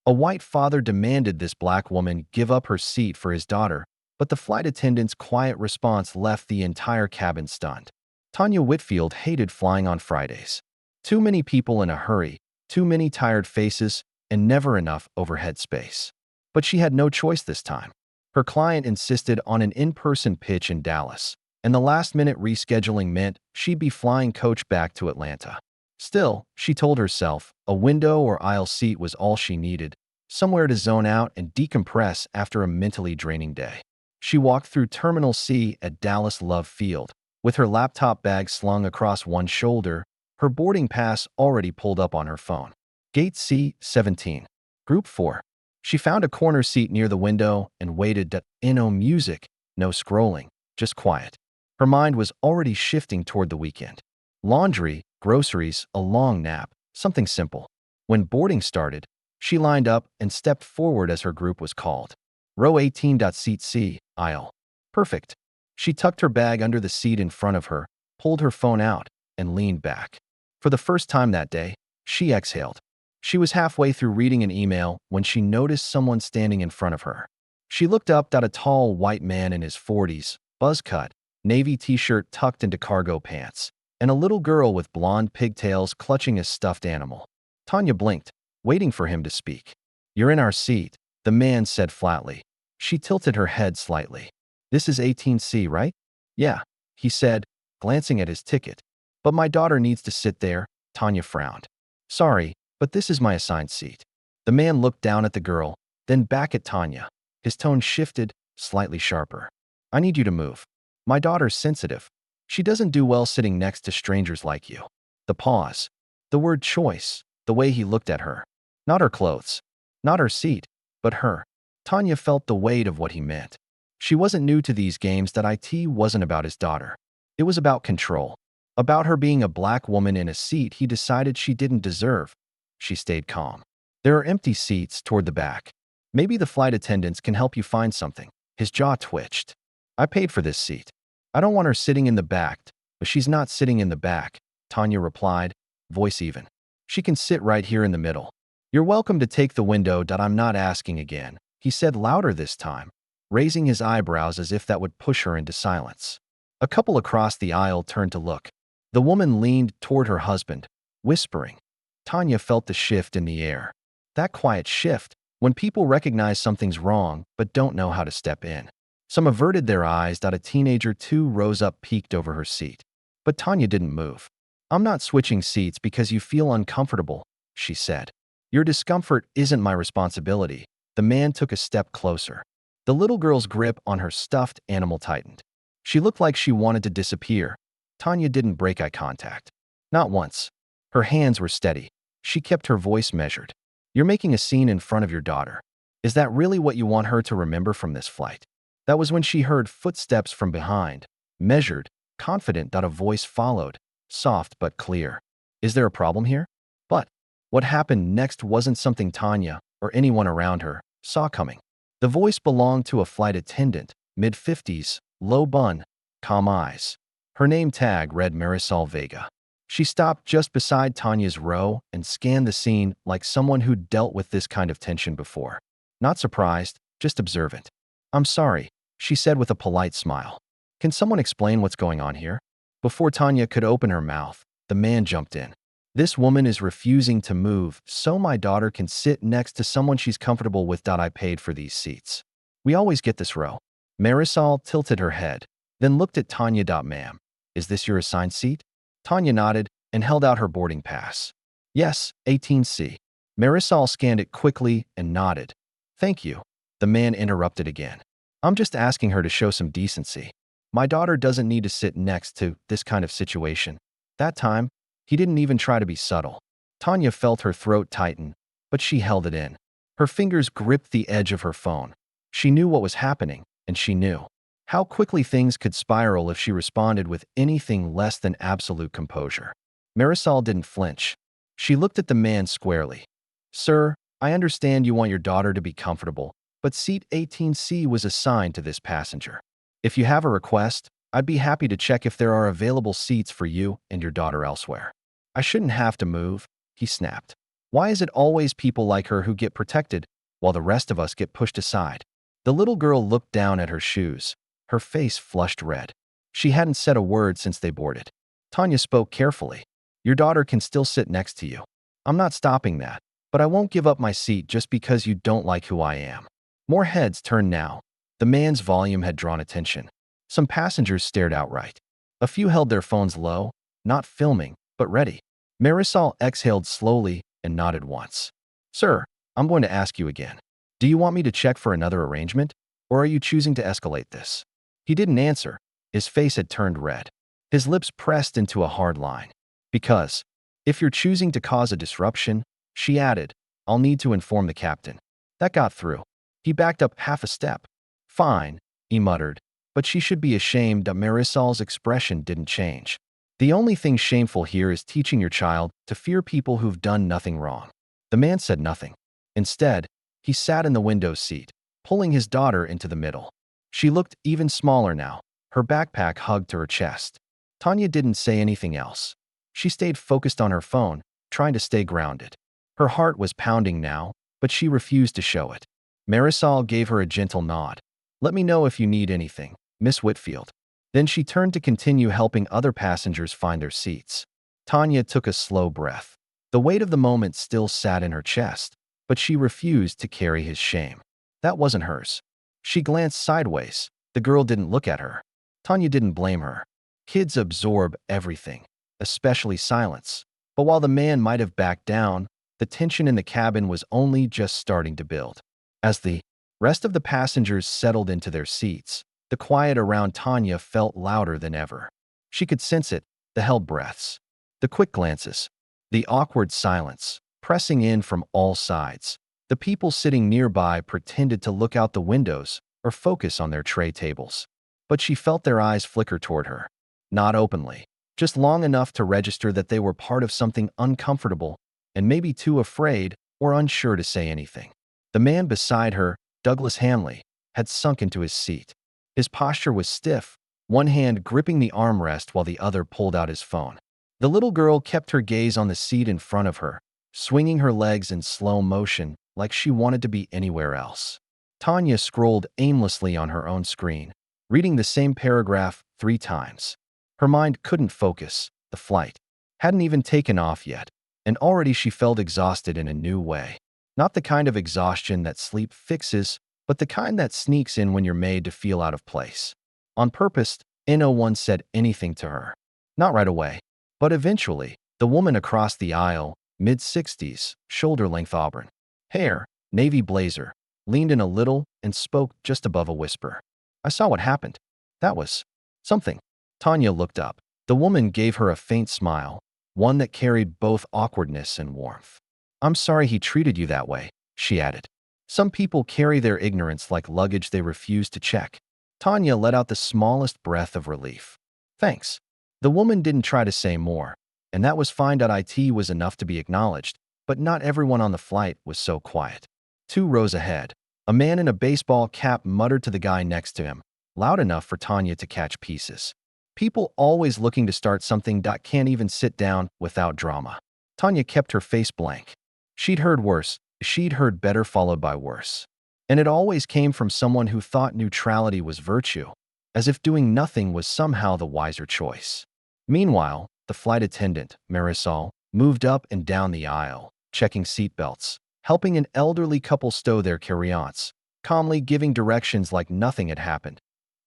A white father demanded this black woman give up her seat for his daughter, but the flight attendant's quiet response left the entire cabin stunned. Tanya Whitfield hated flying on Fridays. Too many people in a hurry, too many tired faces, and never enough overhead space. But she had no choice this time. Her client insisted on an in-person pitch in Dallas, and the last-minute rescheduling meant she'd be flying coach back to Atlanta. Still, she told herself, a window or aisle seat was all she needed, somewhere to zone out and decompress after a mentally draining day. She walked through Terminal C at Dallas Love Field, with her laptop bag slung across one shoulder, her boarding pass already pulled up on her phone. Gate C-17. Group 4. She found a corner seat near the window and waited. No music, no scrolling, just quiet. Her mind was already shifting toward the weekend. Laundry, groceries, a long nap, something simple. When boarding started, she lined up and stepped forward as her group was called. Row 18. Seat C, aisle. Perfect. She tucked her bag under the seat in front of her, pulled her phone out, and leaned back. For the first time that day, she exhaled. She was halfway through reading an email when she noticed someone standing in front of her. She looked up at a tall white man in his 40s, buzz cut, navy t-shirt tucked into cargo pants, and a little girl with blonde pigtails clutching a stuffed animal. Tanya blinked, waiting for him to speak. "You're in our seat," the man said flatly. She tilted her head slightly. "This is 18C, right?" "Yeah," he said, glancing at his ticket. "But my daughter needs to sit there," Tanya frowned. "Sorry, but this is my assigned seat." The man looked down at the girl, then back at Tanya. His tone shifted, slightly sharper. "I need you to move. My daughter's sensitive. She doesn't do well sitting next to strangers like you." The pause. The word choice. The way he looked at her. Not her clothes. Not her seat. But her. Tanya felt the weight of what he meant. She wasn't new to these games. That it wasn't about his daughter. It was about control. About her being a black woman in a seat he decided she didn't deserve. She stayed calm. "There are empty seats toward the back. Maybe the flight attendants can help you find something." His jaw twitched. "I paid for this seat. I don't want her sitting in the back." "But she's not sitting in the back," Tanya replied, voice even. "She can sit right here in the middle." "You're welcome to take the window." "I'm not asking again," he said louder this time, raising his eyebrows as if that would push her into silence. A couple across the aisle turned to look. The woman leaned toward her husband, whispering. Tanya felt the shift in the air. That quiet shift, when people recognize something's wrong but don't know how to step in. Some averted their eyes. A teenager 2 rows up peeked over her seat. But Tanya didn't move. "I'm not switching seats because you feel uncomfortable," she said. "Your discomfort isn't my responsibility." The man took a step closer. The little girl's grip on her stuffed animal tightened. She looked like she wanted to disappear. Tanya didn't break eye contact. Not once. Her hands were steady. She kept her voice measured. "You're making a scene in front of your daughter. Is that really what you want her to remember from this flight?" That was when she heard footsteps from behind, measured, confident. A voice followed, soft but clear. "Is there a problem here?" But what happened next wasn't something Tanya, or anyone around her, saw coming. The voice belonged to a flight attendant, mid-50s, low bun, calm eyes. Her name tag read Marisol Vega. She stopped just beside Tanya's row and scanned the scene like someone who'd dealt with this kind of tension before. Not surprised, just observant. "I'm sorry," she said with a polite smile. "Can someone explain what's going on here?" Before Tanya could open her mouth, the man jumped in. "This woman is refusing to move so my daughter can sit next to someone she's comfortable with. I paid for these seats. We always get this row." Marisol tilted her head, then looked at Tanya. "Ma'am, is this your assigned seat?" Tanya nodded and held out her boarding pass. "Yes, 18C." Marisol scanned it quickly and nodded. "Thank you." The man interrupted again. "I'm just asking her to show some decency. My daughter doesn't need to sit next to this kind of situation." That time, he didn't even try to be subtle. Tanya felt her throat tighten, but she held it in. Her fingers gripped the edge of her phone. She knew what was happening, and she knew how quickly things could spiral if she responded with anything less than absolute composure. Marisol didn't flinch. She looked at the man squarely. "Sir, I understand you want your daughter to be comfortable, but seat 18C was assigned to this passenger. If you have a request, I'd be happy to check if there are available seats for you and your daughter elsewhere." "I shouldn't have to move," he snapped. Why is it always people like her who get protected, while the rest of us get pushed aside? The little girl looked down at her shoes. Her face flushed red. She hadn't said a word since they boarded. Tanya spoke carefully. Your daughter can still sit next to you. I'm not stopping that, but I won't give up my seat just because you don't like who I am. More heads turned now. The man's volume had drawn attention. Some passengers stared outright. A few held their phones low, not filming, but ready. Marisol exhaled slowly and nodded once. Sir, I'm going to ask you again. Do you want me to check for another arrangement, or are you choosing to escalate this? He didn't answer. His face had turned red. His lips pressed into a hard line. Because, if you're choosing to cause a disruption, she added, I'll need to inform the captain. That got through. He backed up half a step. Fine, he muttered, but she should be ashamed that Marisol's expression didn't change. The only thing shameful here is teaching your child to fear people who've done nothing wrong. The man said nothing. Instead, he sat in the window seat, pulling his daughter into the middle. She looked even smaller now, her backpack hugged to her chest. Tanya didn't say anything else. She stayed focused on her phone, trying to stay grounded. Her heart was pounding now, but she refused to show it. Marisol gave her a gentle nod. Let me know if you need anything, Miss Whitfield. Then she turned to continue helping other passengers find their seats. Tanya took a slow breath. The weight of the moment still sat in her chest, but she refused to carry his shame. That wasn't hers. She glanced sideways. The girl didn't look at her. Tanya didn't blame her. Kids absorb everything, especially silence. But while the man might have backed down, the tension in the cabin was only just starting to build. As the rest of the passengers settled into their seats, the quiet around Tanya felt louder than ever. She could sense it, the held breaths, the quick glances, the awkward silence, pressing in from all sides. The people sitting nearby pretended to look out the windows or focus on their tray tables. But she felt their eyes flicker toward her. Not openly, just long enough to register that they were part of something uncomfortable and maybe too afraid or unsure to say anything. The man beside her, Douglas Hanley, had sunk into his seat. His posture was stiff, one hand gripping the armrest while the other pulled out his phone. The little girl kept her gaze on the seat in front of her, swinging her legs in slow motion like she wanted to be anywhere else. Tanya scrolled aimlessly on her own screen, reading the same paragraph 3 times. Her mind couldn't focus. The flight hadn't even taken off yet, and already she felt exhausted in a new way. Not the kind of exhaustion that sleep fixes, but the kind that sneaks in when you're made to feel out of place. On purpose, no one said anything to her. Not right away. But eventually, the woman across the aisle, mid-60s, shoulder-length auburn hair, navy blazer, leaned in a little and spoke just above a whisper. I saw what happened. That was something. Tanya looked up. The woman gave her a faint smile, one that carried both awkwardness and warmth. I'm sorry he treated you that way, she added. Some people carry their ignorance like luggage they refuse to check. Tanya let out the smallest breath of relief. Thanks. The woman didn't try to say more, and that was fine. It was enough to be acknowledged, but not everyone on the flight was so quiet. 2 rows ahead, a man in a baseball cap muttered to the guy next to him, loud enough for Tanya to catch pieces. People always looking to start something. Can't even sit down without drama. Tanya kept her face blank. She'd heard worse. She'd heard better followed by worse. And it always came from someone who thought neutrality was virtue, as if doing nothing was somehow the wiser choice. Meanwhile, the flight attendant, Marisol, moved up and down the aisle, checking seatbelts, helping an elderly couple stow their carry-ons, calmly giving directions like nothing had happened.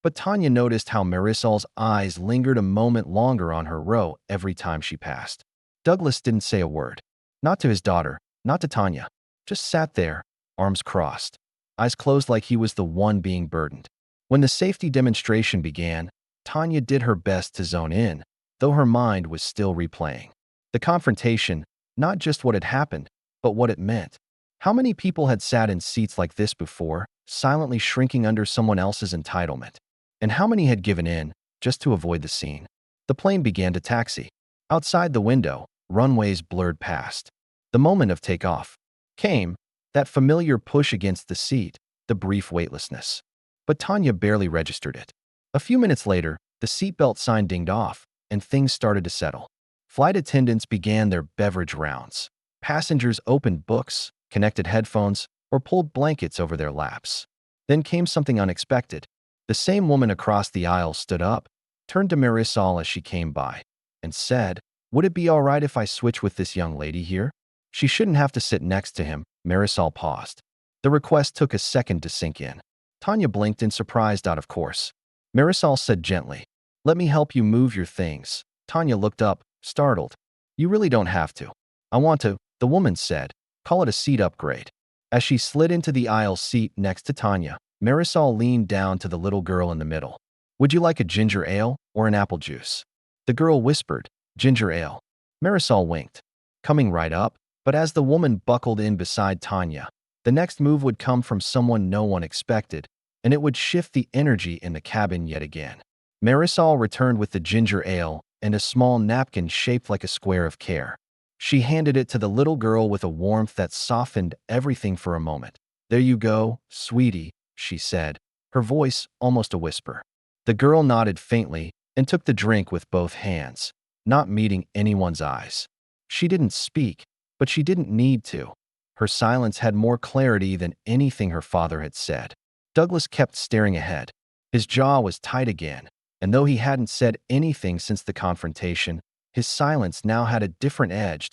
But Tanya noticed how Marisol's eyes lingered a moment longer on her row every time she passed. Douglas didn't say a word. Not to his daughter, not to Tanya. Just sat there, arms crossed, eyes closed like he was the one being burdened. When the safety demonstration began, Tanya did her best to zone in, though her mind was still replaying. The confrontation, not just what had happened, but what it meant. How many people had sat in seats like this before, silently shrinking under someone else's entitlement? And how many had given in, just to avoid the scene? The plane began to taxi. Outside the window, runways blurred past. The moment of takeoff came, that familiar push against the seat, the brief weightlessness. But Tanya barely registered it. A few minutes later, the seatbelt sign dinged off, and things started to settle. Flight attendants began their beverage rounds. Passengers opened books, connected headphones, or pulled blankets over their laps. Then came something unexpected. The same woman across the aisle stood up, turned to Marisol as she came by, and said, "Would it be all right if I switch with this young lady here?" She shouldn't have to sit next to him. Marisol paused. The request took a second to sink in. Tanya blinked in surprise. Of course. Marisol said gently, "Let me help you move your things." Tanya looked up, startled. "You really don't have to." "I want to," the woman said. "Call it a seat upgrade." As she slid into the aisle seat next to Tanya, Marisol leaned down to the little girl in the middle. "Would you like a ginger ale or an apple juice?" The girl whispered, "Ginger ale." Marisol winked, coming right up, but as the woman buckled in beside Tanya, the next move would come from someone no one expected, and it would shift the energy in the cabin yet again. Marisol returned with the ginger ale and a small napkin shaped like a square of care. She handed it to the little girl with a warmth that softened everything for a moment. "There you go, sweetie," she said, her voice almost a whisper. The girl nodded faintly and took the drink with both hands, not meeting anyone's eyes. She didn't speak, but she didn't need to. Her silence had more clarity than anything her father had said. Douglas kept staring ahead. His jaw was tight again, and though he hadn't said anything since the confrontation, his silence now had a different edge.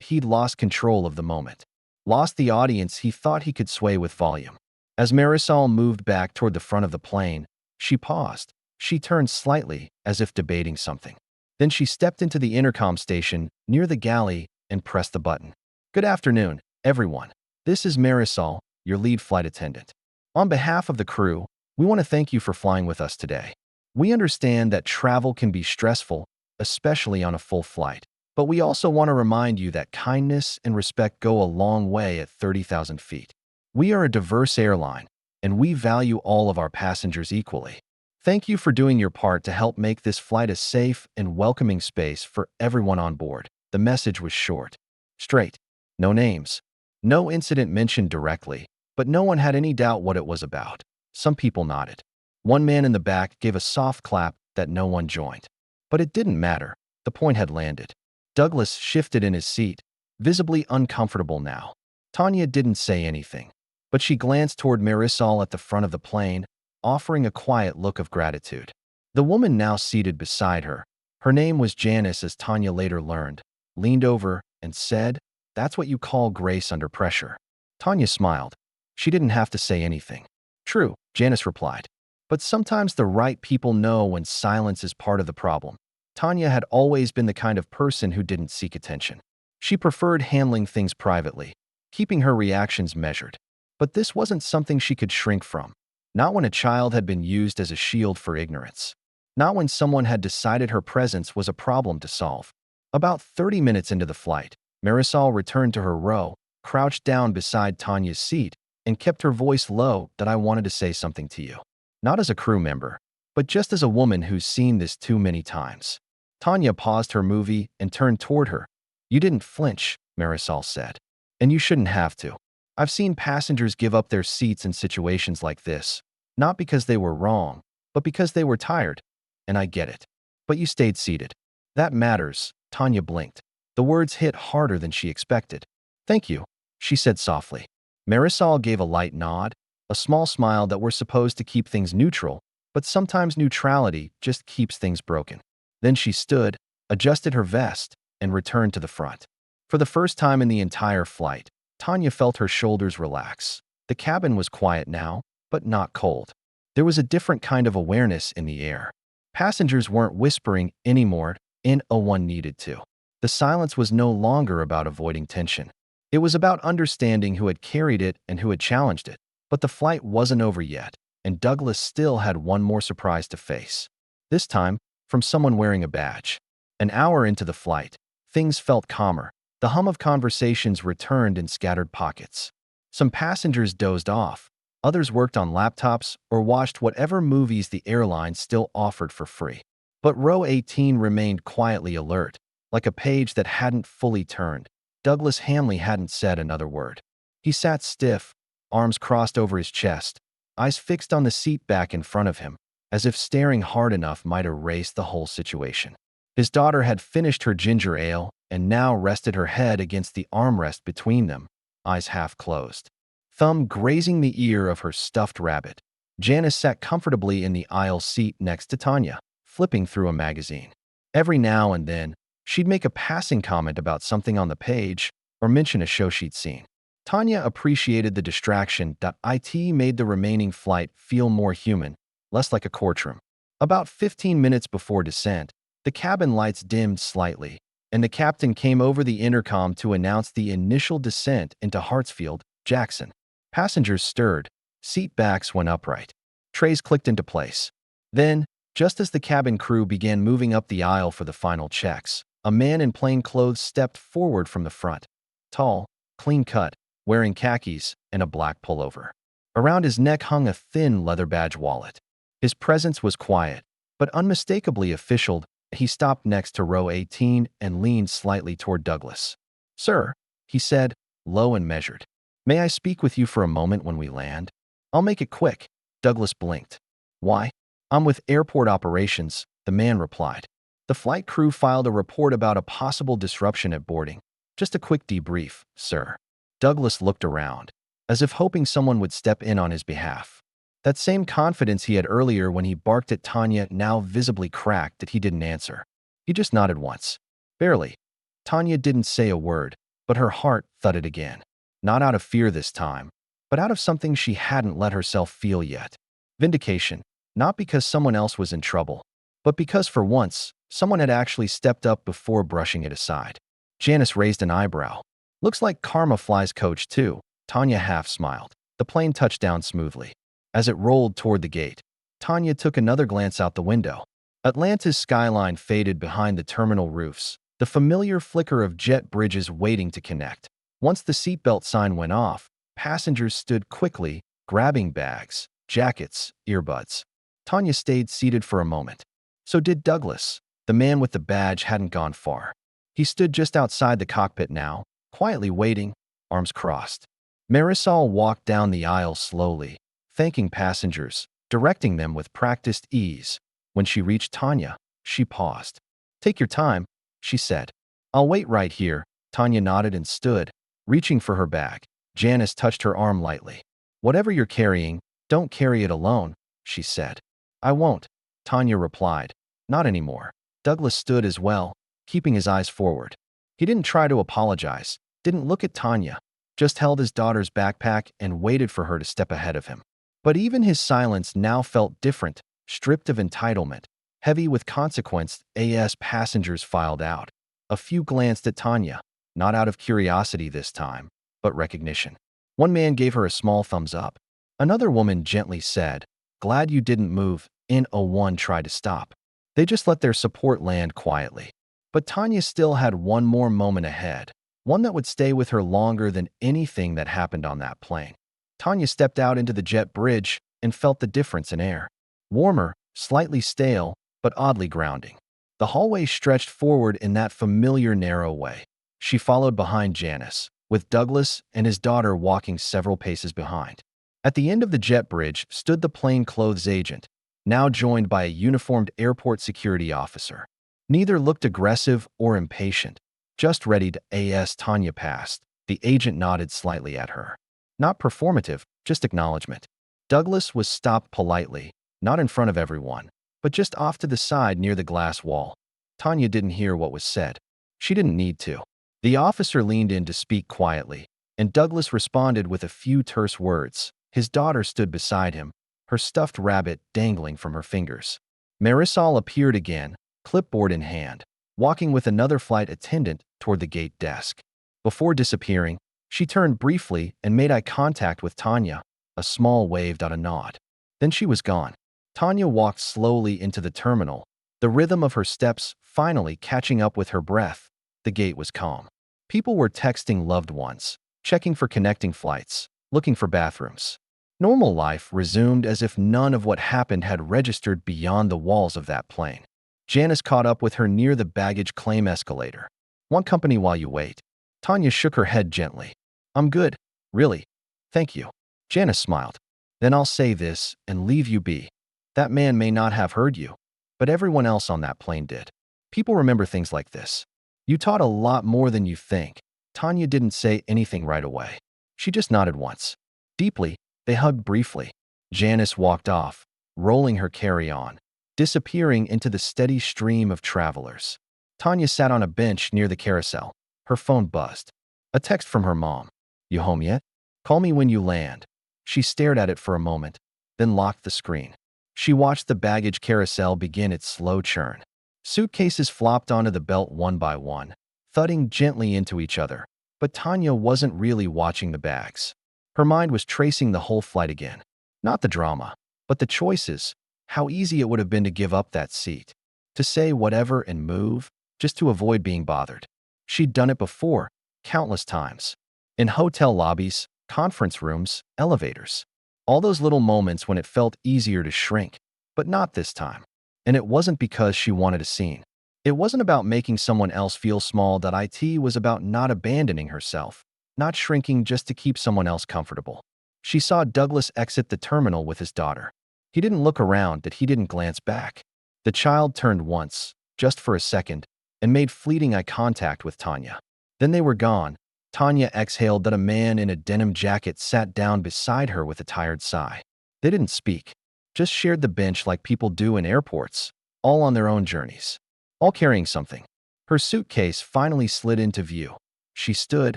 He'd lost control of the moment. Lost the audience he thought he could sway with volume. As Marisol moved back toward the front of the plane, she paused. She turned slightly, as if debating something. Then she stepped into the intercom station near the galley and pressed the button. "Good afternoon, everyone. This is Marisol, your lead flight attendant. On behalf of the crew, we want to thank you for flying with us today. We understand that travel can be stressful, especially on a full flight. But we also want to remind you that kindness and respect go a long way at 30,000 feet. We are a diverse airline, and we value all of our passengers equally. Thank you for doing your part to help make this flight a safe and welcoming space for everyone on board." The message was short, straight, no names, no incident mentioned directly, but no one had any doubt what it was about. Some people nodded. One man in the back gave a soft clap that no one joined. But it didn't matter. The point had landed. Douglas shifted in his seat, visibly uncomfortable now. Tanya didn't say anything, but she glanced toward Marisol at the front of the plane, offering a quiet look of gratitude. The woman now seated beside her, her name was Janice as Tanya later learned, leaned over and said, "That's what you call grace under pressure." Tanya smiled. She didn't have to say anything. "True," Janice replied. "But sometimes the right people know when silence is part of the problem." Tanya had always been the kind of person who didn't seek attention. She preferred handling things privately, keeping her reactions measured. But this wasn't something she could shrink from. Not when a child had been used as a shield for ignorance. Not when someone had decided her presence was a problem to solve. About 30 minutes into the flight, Marisol returned to her row, crouched down beside Tanya's seat, and kept her voice low. "That I wanted to say something to you. Not as a crew member, but just as a woman who's seen this too many times." Tanya paused her movie and turned toward her. "You didn't flinch," Marisol said. "And you shouldn't have to. I've seen passengers give up their seats in situations like this, not because they were wrong, but because they were tired. And I get it. But you stayed seated. That matters." Tanya blinked. The words hit harder than she expected. "Thank you," she said softly. Marisol gave a light nod, a small smile that we're supposed to keep things neutral, but sometimes neutrality just keeps things broken. Then she stood, adjusted her vest, and returned to the front. For the first time in the entire flight, Tanya felt her shoulders relax. The cabin was quiet now, but not cold. There was a different kind of awareness in the air. Passengers weren't whispering anymore, and no one needed to. The silence was no longer about avoiding tension. It was about understanding who had carried it and who had challenged it. But the flight wasn't over yet, and Douglas still had one more surprise to face. This time, from someone wearing a badge. An hour into the flight, things felt calmer. The hum of conversations returned in scattered pockets. Some passengers dozed off, others worked on laptops or watched whatever movies the airline still offered for free. But row 18 remained quietly alert, like a page that hadn't fully turned. Douglas Hamley hadn't said another word. He sat stiff, arms crossed over his chest, eyes fixed on the seat back in front of him, as if staring hard enough might erase the whole situation. His daughter had finished her ginger ale and now rested her head against the armrest between them, eyes half closed. Thumb grazing the ear of her stuffed rabbit. Janice sat comfortably in the aisle seat next to Tanya, flipping through a magazine. Every now and then, she'd make a passing comment about something on the page or mention a show she'd seen. Tanya appreciated the distraction that it made the remaining flight feel more human, less like a courtroom. About 15 minutes before descent, the cabin lights dimmed slightly, and the captain came over the intercom to announce the initial descent into Hartsfield, Jackson. Passengers stirred, seat backs went upright. Trays clicked into place. Then, just as the cabin crew began moving up the aisle for the final checks, a man in plain clothes stepped forward from the front. Tall, clean-cut, wearing khakis and a black pullover. Around his neck hung a thin leather badge wallet. His presence was quiet, but unmistakably official. He stopped next to row 18 and leaned slightly toward Douglas. "Sir," he said, low and measured, "may I speak with you for a moment when we land?" "I'll make it quick." Douglas blinked. "Why?" "I'm with airport operations," the man replied. "The flight crew filed a report about a possible disruption at boarding. Just a quick debrief, sir." Douglas looked around, as if hoping someone would step in on his behalf. That same confidence he had earlier when he barked at Tanya now visibly cracked that he didn't answer. He just nodded once. Barely. Tanya didn't say a word, but her heart thudded again. Not out of fear this time, but out of something she hadn't let herself feel yet. Vindication, not because someone else was in trouble, but because for once, someone had actually stepped up before brushing it aside. Janice raised an eyebrow. "Looks like Karma flies coach too." Tanya half smiled. The plane touched down smoothly. As it rolled toward the gate, Tanya took another glance out the window. Atlanta's skyline faded behind the terminal roofs, the familiar flicker of jet bridges waiting to connect. Once the seatbelt sign went off, passengers stood quickly, grabbing bags, jackets, earbuds. Tanya stayed seated for a moment. So did Douglas. The man with the badge hadn't gone far. He stood just outside the cockpit now, quietly waiting, arms crossed. Marisol walked down the aisle slowly, thanking passengers, directing them with practiced ease. When she reached Tanya, she paused. "Take your time," she said. "I'll wait right here." Tanya nodded and stood, reaching for her bag. Janice touched her arm lightly. "Whatever you're carrying, don't carry it alone," she said. "I won't," Tanya replied. "Not anymore." Douglas stood as well, keeping his eyes forward. He didn't try to apologize, didn't look at Tanya, just held his daughter's backpack and waited for her to step ahead of him. But even his silence now felt different, stripped of entitlement, heavy with consequence. As passengers filed out, a few glanced at Tanya, not out of curiosity this time, but recognition. One man gave her a small thumbs up. Another woman gently said, "Glad you didn't move." N01 tried to stop. They just let their support land quietly. But Tanya still had one more moment ahead, one that would stay with her longer than anything that happened on that plane. Tanya stepped out into the jet bridge and felt the difference in air. Warmer, slightly stale, but oddly grounding. The hallway stretched forward in that familiar narrow way. She followed behind Janice, with Douglas and his daughter walking several paces behind. At the end of the jet bridge stood the plainclothes agent, now joined by a uniformed airport security officer. Neither looked aggressive or impatient, just ready to as Tanya passed. The agent nodded slightly at her. Not performative, just acknowledgement. Douglas was stopped politely, not in front of everyone, but just off to the side near the glass wall. Tanya didn't hear what was said. She didn't need to. The officer leaned in to speak quietly, and Douglas responded with a few terse words. His daughter stood beside him, her stuffed rabbit dangling from her fingers. Marisol appeared again, clipboard in hand, walking with another flight attendant toward the gate desk. Before disappearing, she turned briefly and made eye contact with Tanya. A small wave, a nod. Then she was gone. Tanya walked slowly into the terminal, the rhythm of her steps finally catching up with her breath. The gate was calm. People were texting loved ones, checking for connecting flights, looking for bathrooms. Normal life resumed as if none of what happened had registered beyond the walls of that plane. Janice caught up with her near the baggage claim escalator. "Want company while you wait?" Tanya shook her head gently. "I'm good, really. Thank you." Janice smiled. "Then I'll say this and leave you be. That man may not have heard you, but everyone else on that plane did. People remember things like this. You taught a lot more than you think. Tanya didn't say anything right away. She just nodded once. Deeply, they hugged briefly. Janice walked off, rolling her carry-on, disappearing into the steady stream of travelers. Tanya sat on a bench near the carousel. Her phone buzzed. A text from her mom. "You home yet? Call me when you land." She stared at it for a moment, then locked the screen. She watched the baggage carousel begin its slow churn. Suitcases flopped onto the belt one by one, thudding gently into each other. But Tanya wasn't really watching the bags. Her mind was tracing the whole flight again. Not the drama, but the choices. How easy it would have been to give up that seat. To say whatever and move, just to avoid being bothered. She'd done it before, countless times. In hotel lobbies, conference rooms, elevators. All those little moments when it felt easier to shrink. But not this time. And it wasn't because she wanted a scene. It wasn't about making someone else feel small. It was about not abandoning herself, not shrinking just to keep someone else comfortable. She saw Douglas exit the terminal with his daughter. He didn't look around, he didn't glance back. The child turned once, just for a second, and made fleeting eye contact with Tanya. Then they were gone. Tanya exhaled that a man in a denim jacket sat down beside her with a tired sigh. They didn't speak, just shared the bench like people do in airports, all on their own journeys, all carrying something. Her suitcase finally slid into view. She stood,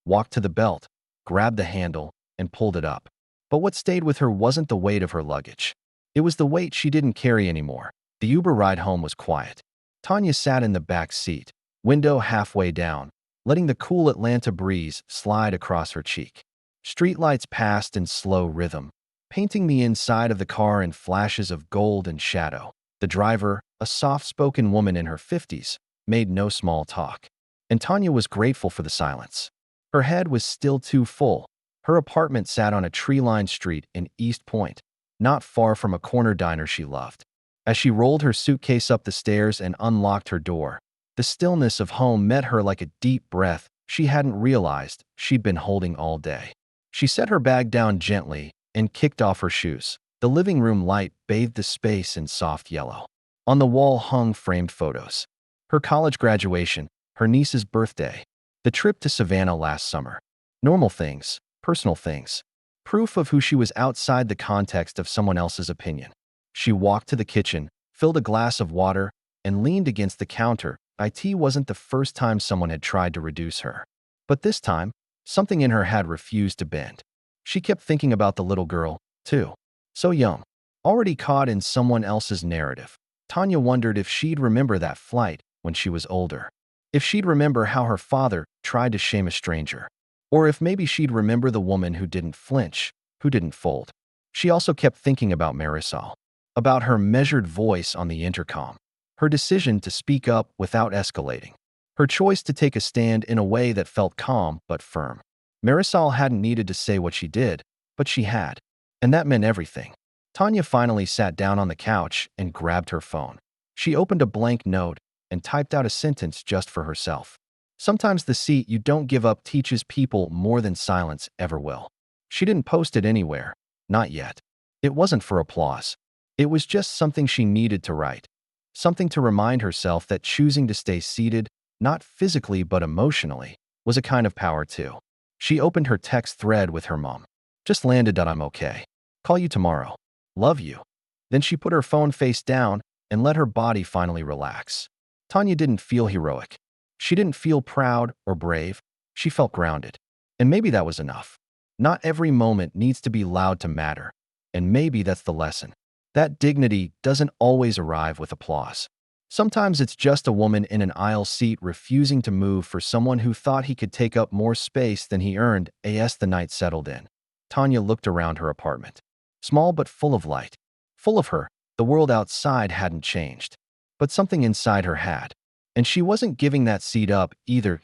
walked to the belt, grabbed the handle, and pulled it up. But what stayed with her wasn't the weight of her luggage. It was the weight she didn't carry anymore. The Uber ride home was quiet. Tanya sat in the back seat, window halfway down, letting the cool Atlanta breeze slide across her cheek. Streetlights passed in slow rhythm, painting the inside of the car in flashes of gold and shadow. The driver, a soft-spoken woman in her 50s, made no small talk. And Tanya was grateful for the silence. Her head was still too full. Her apartment sat on a tree-lined street in East Point, not far from a corner diner she loved. As she rolled her suitcase up the stairs and unlocked her door, the stillness of home met her like a deep breath she hadn't realized she'd been holding all day. She set her bag down gently and kicked off her shoes. The living room light bathed the space in soft yellow. On the wall hung framed photos. Her college graduation, her niece's birthday, the trip to Savannah last summer. Normal things, personal things. Proof of who she was outside the context of someone else's opinion. She walked to the kitchen, filled a glass of water, and leaned against the counter. It wasn't the first time someone had tried to reduce her. But this time, something in her had refused to bend. She kept thinking about the little girl, too. So young, already caught in someone else's narrative. Tanya wondered if she'd remember that flight when she was older. If she'd remember how her father tried to shame a stranger. Or if maybe she'd remember the woman who didn't flinch, who didn't fold. She also kept thinking about Marisol, about her measured voice on the intercom, her decision to speak up without escalating, her choice to take a stand in a way that felt calm but firm. Marisol hadn't needed to say what she did, but she had, and that meant everything. Tanya finally sat down on the couch and grabbed her phone. She opened a blank note and typed out a sentence just for herself. Sometimes the seat you don't give up teaches people more than silence ever will. She didn't post it anywhere, not yet. It wasn't for applause. It was just something she needed to write. Something to remind herself that choosing to stay seated, not physically but emotionally, was a kind of power too. She opened her text thread with her mom. "Just landed. I'm okay. Call you tomorrow. Love you." Then she put her phone face down and let her body finally relax. Tanya didn't feel heroic. She didn't feel proud or brave. She felt grounded. And maybe that was enough. Not every moment needs to be loud to matter. And maybe that's the lesson. That dignity doesn't always arrive with applause. Sometimes it's just a woman in an aisle seat refusing to move for someone who thought he could take up more space than he earned. As the night settled in, Tanya looked around her apartment. Small but full of light. Full of her. The world outside hadn't changed. But something inside her had. And she wasn't giving that seat up either.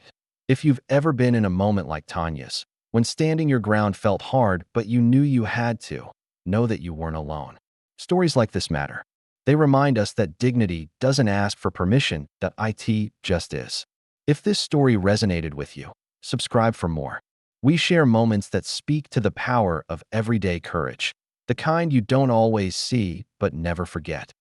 If you've ever been in a moment like Tanya's, when standing your ground felt hard but you knew you had to, know that you weren't alone. Stories like this matter. They remind us that dignity doesn't ask for permission, that it just is. If this story resonated with you, subscribe for more. We share moments that speak to the power of everyday courage, the kind you don't always see but never forget.